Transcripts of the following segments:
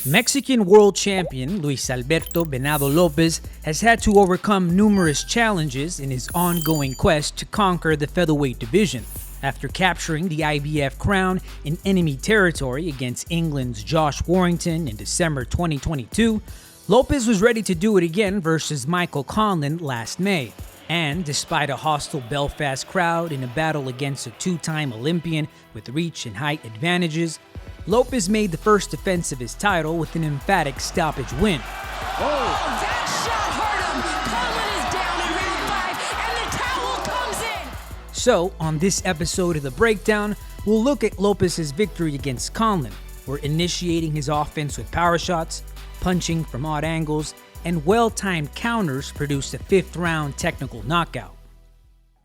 Mexican world champion Luis Alberto Venado Lopez has had to overcome numerous challenges in his ongoing quest to conquer the featherweight division. After capturing the IBF crown in enemy territory against England's Josh Warrington in December 2022, Lopez was ready to do it again versus Mick Conlan last May. And despite a hostile Belfast crowd in a battle against a two-time Olympian with reach and height advantages, Lopez made the first defense of his title with an emphatic stoppage win. Oh, that shot hurt him! Conlan is down in round 5, and the towel comes in! So, on this episode of The Breakdown, we'll look at Lopez's victory against Conlan. We're initiating his offense with power shots, punching from odd angles, and well-timed counters produced a fifth-round technical knockout.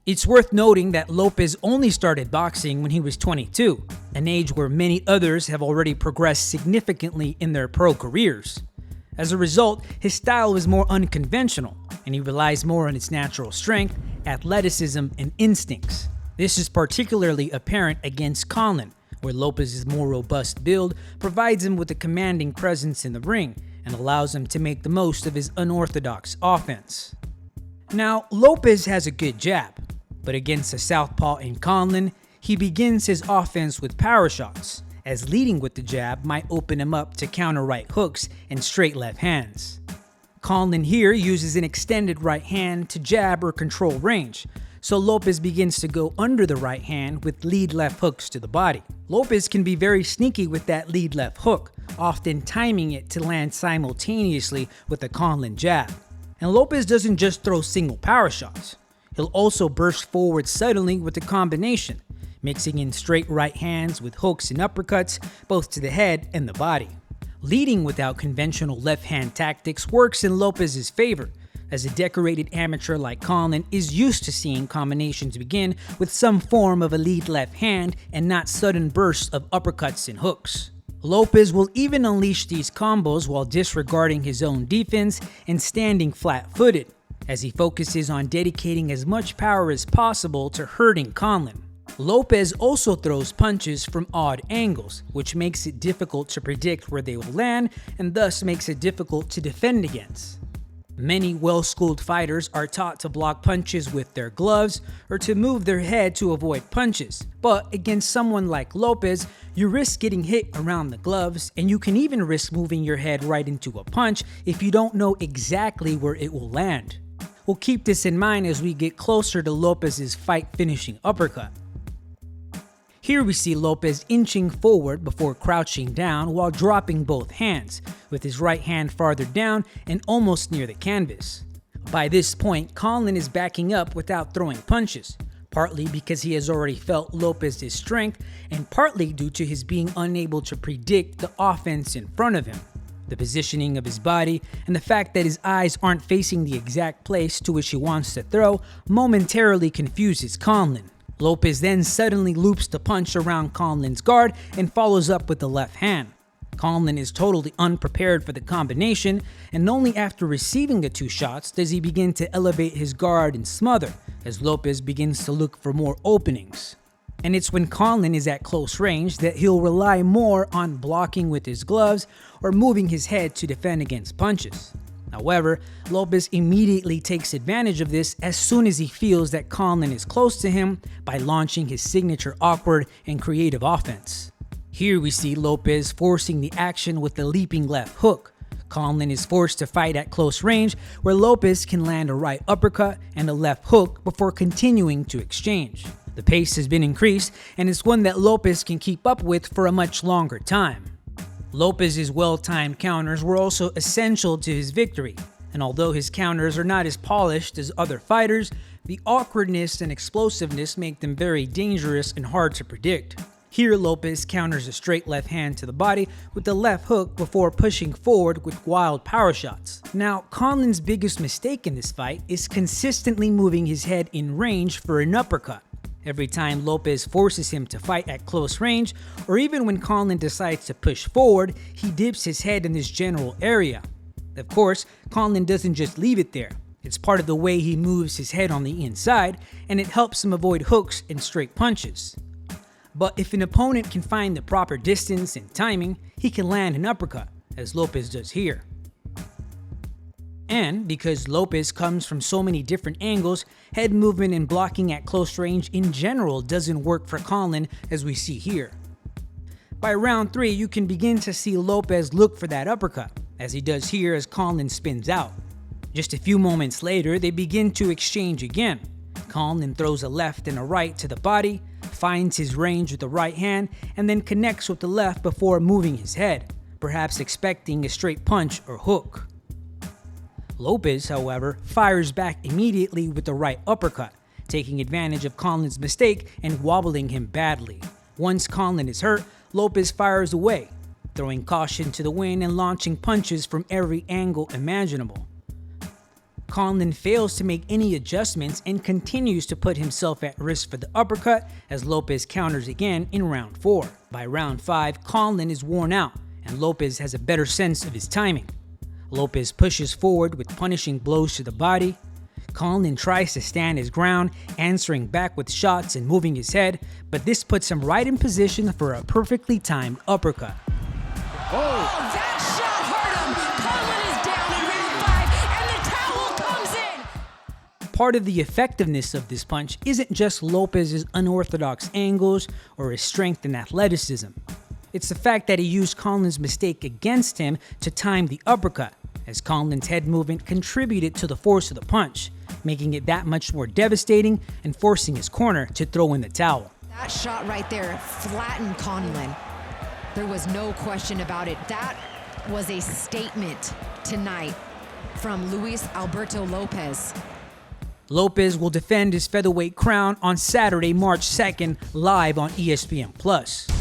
It's worth noting that Lopez only started boxing when he was 22, an age where many others have already progressed significantly in their pro careers. As a result, his style is more unconventional, and he relies more on its natural strength, athleticism, and instincts. This is particularly apparent against Conlan, where Lopez's more robust build provides him with a commanding presence in the ring and allows him to make the most of his unorthodox offense. Now, Lopez has a good jab, but against a southpaw in Conlan, he begins his offense with power shots, as leading with the jab might open him up to counter right hooks and straight left hands. Conlan here uses an extended right hand to jab or control range, so Lopez begins to go under the right hand with lead left hooks to the body. Lopez can be very sneaky with that lead left hook, often timing it to land simultaneously with a Conlan jab. And Lopez doesn't just throw single power shots. He'll also burst forward suddenly with a combination, mixing in straight right hands with hooks and uppercuts both to the head and the body. Leading without conventional left hand tactics works in Lopez's favor, as a decorated amateur like Conlan is used to seeing combinations begin with some form of a lead left hand and not sudden bursts of uppercuts and hooks. Lopez will even unleash these combos while disregarding his own defense and standing flat-footed, as he focuses on dedicating as much power as possible to hurting Conlan. Lopez also throws punches from odd angles, which makes it difficult to predict where they will land and thus makes it difficult to defend against. Many well-schooled fighters are taught to block punches with their gloves or to move their head to avoid punches, but against someone like Lopez, you risk getting hit around the gloves, and you can even risk moving your head right into a punch if you don't know exactly where it will land. We'll keep this in mind as we get closer to Lopez's fight-finishing uppercut. Here we see Lopez inching forward before crouching down while dropping both hands, with his right hand farther down and almost near the canvas. By this point, Conlan is backing up without throwing punches, partly because he has already felt Lopez's strength and partly due to his being unable to predict the offense in front of him. The positioning of his body and the fact that his eyes aren't facing the exact place to which he wants to throw momentarily confuses Conlan. Lopez then suddenly loops the punch around Conlan's guard and follows up with the left hand. Conlan is totally unprepared for the combination, and only after receiving the two shots does he begin to elevate his guard and smother, as Lopez begins to look for more openings. And it's when Conlan is at close range that he'll rely more on blocking with his gloves or moving his head to defend against punches. However, Lopez immediately takes advantage of this as soon as he feels that Conlan is close to him by launching his signature awkward and creative offense. Here we see Lopez forcing the action with the leaping left hook. Conlan is forced to fight at close range where Lopez can land a right uppercut and a left hook before continuing to exchange. The pace has been increased and it's one that Lopez can keep up with for a much longer time. Lopez's well-timed counters were also essential to his victory, and although his counters are not as polished as other fighters, the awkwardness and explosiveness make them very dangerous and hard to predict. Here Lopez counters a straight left hand to the body with the left hook before pushing forward with wild power shots. Now, Conlan's biggest mistake in this fight is consistently moving his head in range for an uppercut. Every time Lopez forces him to fight at close range, or even when Conlan decides to push forward, he dips his head in this general area. Of course, Conlan doesn't just leave it there. It's part of the way he moves his head on the inside, and it helps him avoid hooks and straight punches. But if an opponent can find the proper distance and timing, he can land an uppercut, as Lopez does here. And because Lopez comes from so many different angles, head movement and blocking at close range in general doesn't work for Conlan, as we see here. By round 3, you can begin to see Lopez look for that uppercut, as he does here as Conlan spins out. Just a few moments later, they begin to exchange again. Conlan throws a left and a right to the body, finds his range with the right hand, and then connects with the left before moving his head, perhaps expecting a straight punch or hook. Lopez, however, fires back immediately with the right uppercut, taking advantage of Conlan's mistake and wobbling him badly. Once Conlan is hurt, Lopez fires away, throwing caution to the wind and launching punches from every angle imaginable. Conlan fails to make any adjustments and continues to put himself at risk for the uppercut as Lopez counters again in round 4. By round 5, Conlan is worn out and Lopez has a better sense of his timing. Lopez pushes forward with punishing blows to the body. Conlan tries to stand his ground, answering back with shots and moving his head, but this puts him right in position for a perfectly timed uppercut. Oh, that shot hurt him. Conlan is down in round 5, and the towel comes in. Part of the effectiveness of this punch isn't just Lopez's unorthodox angles or his strength and athleticism. It's the fact that he used Conlan's mistake against him to time the uppercut, as Conlan's head movement contributed to the force of the punch, making it that much more devastating and forcing his corner to throw in the towel. That shot right there flattened Conlan. There was no question about it. That was a statement tonight from Luis Alberto Lopez. Lopez will defend his featherweight crown on Saturday, March 2nd, live on ESPN+.